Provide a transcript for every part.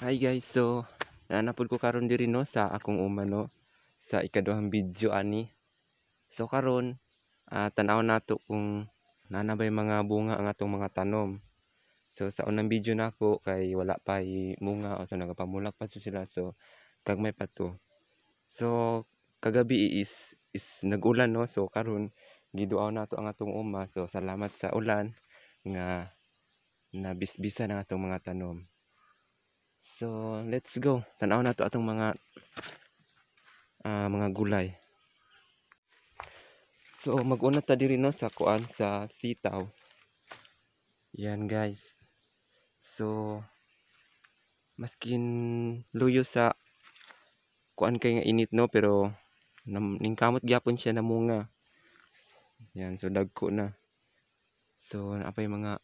Hi guys, so naanapod ko karon diri no sa akong umano sa ikaduhang video ani. So karon tan-aw nato kung nanabay mga bunga ang atong mga tanom. So sa unang video nako kay wala pa munga o so nagapamulak pa sila so gagmay pa to. So kagabi is nag-ulan no so karon giduaw nato ang atong uma so salamat sa ulan nga nabisbisan ang atong mga tanom. So let's go. Tan-aw nato atong mga gulay. So mag-una ta diri no sa kuan sa sitaw. Yan guys. So maskin luyo sa kuan kay nga init no pero ningkamot gyapon siya namunga. Yan so dagko na. So naapay mga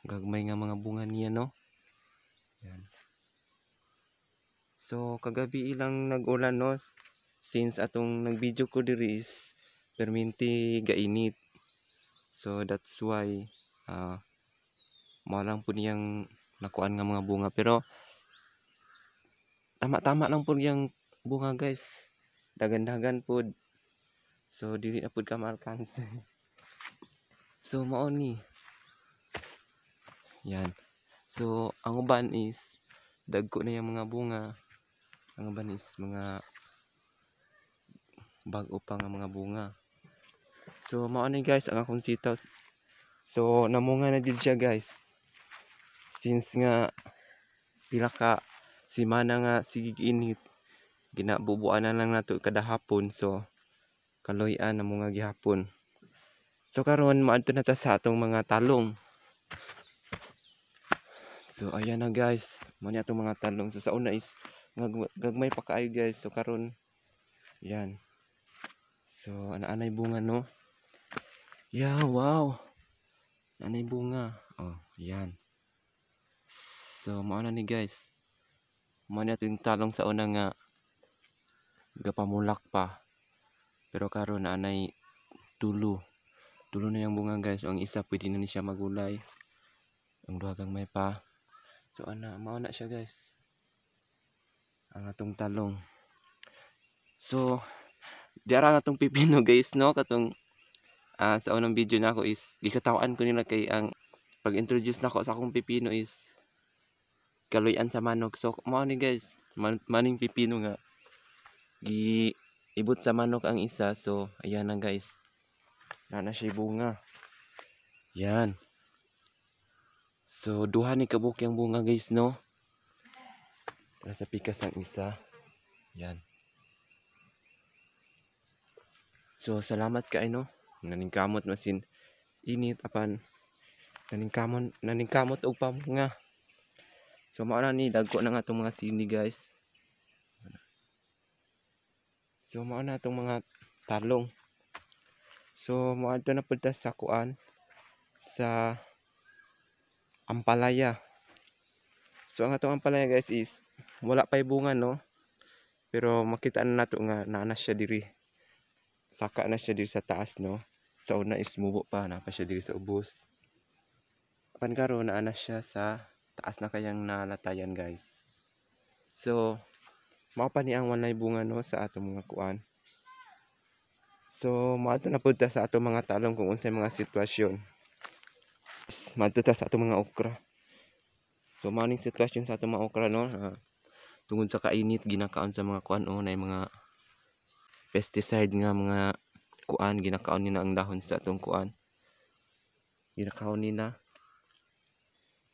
gagmay nga mga bunga niya no. Yan. So kagabi ilang nag-ulan no since atong nag-video ko diri is perminti gainit. So that's why mao lang po niyang nakuan nga mga bunga pero tama-tama lang po yung bunga guys, dagan-dagan po so dili na po ka ma-alcanse. So mao ni yan, so ang uban is dagko na yung mga bunga, ang uban is mga bag-o pa nga mga bunga. So mao ni guys ang akong sitaw, so namunga na did siya guys since nga pila ka semana nga sige init ginabubuan na lang nato kada hapon so kaloy-an namunga gihapon. So karon maadto na ta sa atong mga talong. So ayan na guys, mo ni atong mga talong. So sa una is gagmay pa kaayo guys. So karon yan. So ana-anay bunga no. Yeah, wow. Anay bunga. Oh, yan. So mao na ni guys. Mo ni atong talong sa una nga gapamulak pa. Pero karon anay tulo. Tulo na yung bunga guys. Ang isa pwede na ni siya magulay. Ang duha gagmay pa. So ana mao na siya guys. Ang atong talong. So diara natong pipino guys no katong sa unang video nako is gikatawan ko nila kay ang pag-introduce nako sa akong pipino is kaloy-an sa manok. So mao ni guys, maning pipino nga giibot sa manok ang isa. So ayan na guys. Na siya bunga. Yan. So duha ni kabuk yung bunga guys no. Para sa pikas ng isa. Yan. So salamat kay no. Naningkamot masin init apan naningkamot og pamunga. So mao na ni dagko na nga itong mga sini guys. So mao na itong mga talong. So moadto na pud ta sa kuan sa ampalaya. So ang atong ampalaya guys is wala pay bunga no. Pero makita na nato nga naa siya diri. Saka na siya diri sa taas no. Sa una is mubo pa na pa siya diri sa ubos. Apan karon naa na siya sa taas na kayang nalatayan guys. So mao pa ni ang walay bunga no sa atong mga kuan. So maadto na pud ta sa atong mga talong kung unsay mga sitwasyon. Maadto ta sa atong mga okra. So mao ning sitwasyon sa atong mga okra no. Tungod sa kainit ginakaon sa mga kuan o na mga pesticide nga mga kuan ginakaon nila ang dahon sa atong kuan. Ginakaon nila.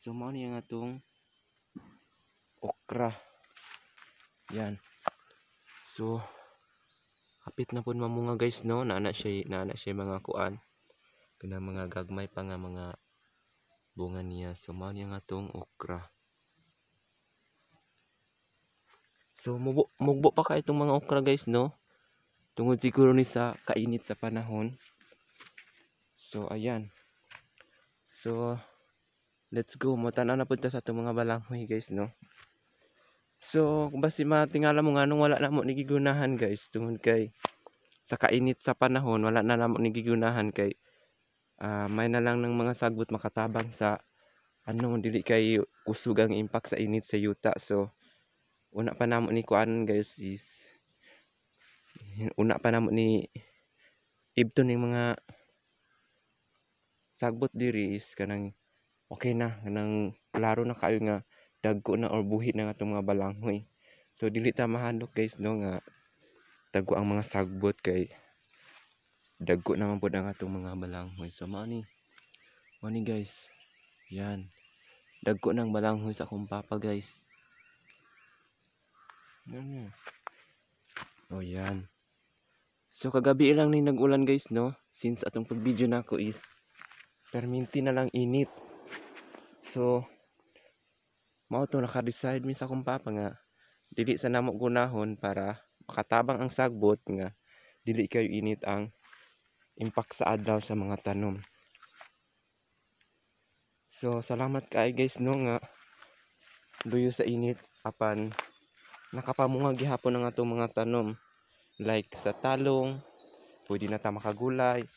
So mao ni ang atong okra. Yan. So hapit na pud mamunga guys no. Naana siya mga kuan. Kana mga gagmay pa nga mga bunga niya. So mao ni ang atong okra. So mugbo pa ka itong mga okra guys no. Tungod siguro ni sa kainit sa panahon. So ayan. So let's go. Mo-tan-aw na pud ta sa atong mga balanghoy guys no. So basi matingala mo nga nung wala na mo ni gigunahan guys tungod kay sa kainit sa panahon wala na mo ni gigunahan kay may na lang ng mga sagbot makatabang sa ano dili kay kusog ang impact sa init sa yuta. So una pa namo ni kuan guys is una pa namo ni ibton ning mga sagbot diri is kanang okay na kanang klaro na kayo nga dagko na or buhi na nga itong mga balanghoy. So dili ta mahadlok guys no nga dagko ang mga sagbot kay dagko naman po ang atong mga balanghoy. So mao ni guys, yan dagko ng balanghoy sa akong papa guys. Oh yan. So kagabi lang ni nag-ulan guys no, since atong pag-video nako is perminti na lang init. So mao to naka-decide mi sa akong papa nga dili sa namo gunahon para makatabang ang sagbot nga dili kayo init ang impact sa adlaw sa mga tanom. So salamat kay guys no nga luyo sa init apan nakapamunga gihapon ang atong mga tanom, like sa talong pwede na ta makagulay,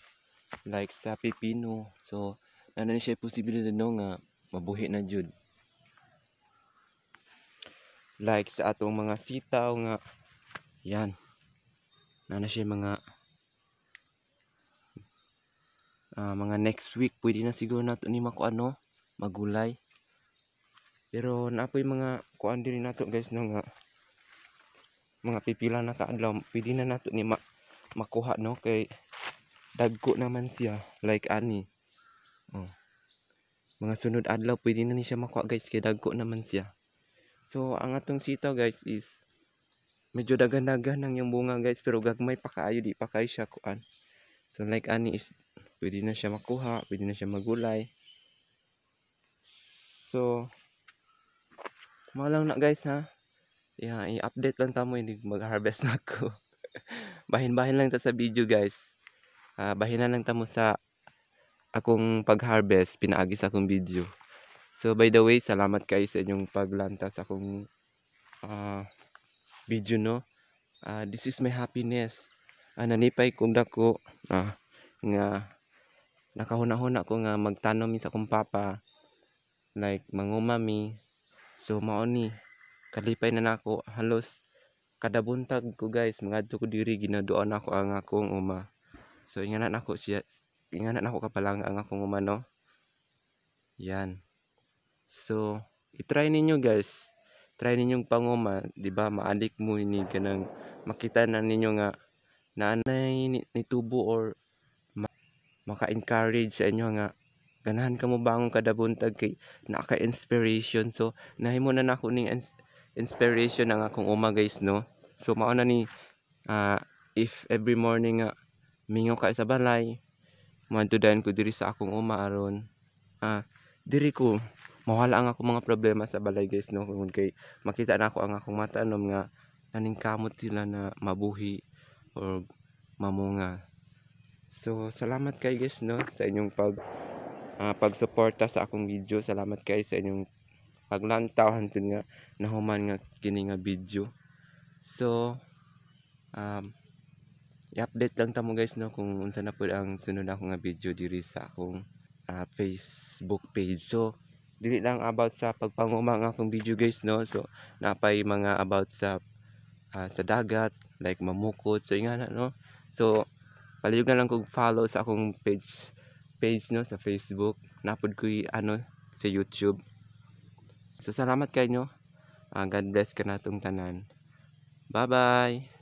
like sa pipino. So ana ni siya posibilidad no nga mabuhi na jud, like sa atong mga sitaw nga yan na siya mga next week pwede na siguro nato ni makuano magulay. Pero naapoy mga kuan diri nato guys no nga mga pipila na kaadlaw pwede na nato ni makuha no kay dagko naman siya, like ani mga sunod adlaw pwede na ni siya makuha guys kay dagko naman siya. So ang atong sitaw guys is medyo dagan-dagan ang yung bunga guys, pero gagmay pa kaayo, di pa kayo siya kuan. So like ani is pwede na siya makuha, pwede na siya magulay. So mao lang na guys ha. Yeah, i-update lang tamo hindi mag-harvest na ako. Bahin-bahin lang ta sa video guys. Bahinan lang tamo sa akong pag-harvest, pinaagi sa akong video. So by the way, salamat kayo sa inyong paglanta sa akong video no. This is my happiness. Nanipay kung dako nga nakahuna-huna ko nga magtanom sa akong papa, like mangumami. So mao ni kalipay na nako halos kada buntag ko guys mangadto ko diri ginaduan ako ang akong uma. So ingana nako siya, ingana nako kapalang ang akong uma no. Yan. So i-try ninyo guys. Try ninyong panguma, di ba? Maadik mo ini kanang makita na ninyo nga naanay nitubo or maka-encourage sa inyo nga ganahan ka mo bangon kada buntag kay naka-inspiration. So nahimo na nako ning inspiration ang akong uma guys no. So mao na ni if every morning nga mingaw ka sa balay, madudayan ko diri sa akong uma aron diri ko mawala ang akong mga problema sa balay guys no, kung kay makita na ako ang akong matanom nga naningkamot sila na mabuhi or mamunga. So salamat kay guys no sa inyong pagsuporta sa akong video. Salamat kay sa inyong paglantaw hantod nga nahuman nga kini nga video. So i-update lang tamo guys no kung unsa na pud ang sunod ako nga video diri sa akong Facebook page. So dili lang about sa pagpanguma nga akong video guys no. So napay mga about sa dagat, like mamukot. So ingana no. So palihog lang kog follow sa akong page no sa Facebook. Napod ko sa YouTube. So salamat kayo. God bless ka natong tanan. Bye bye.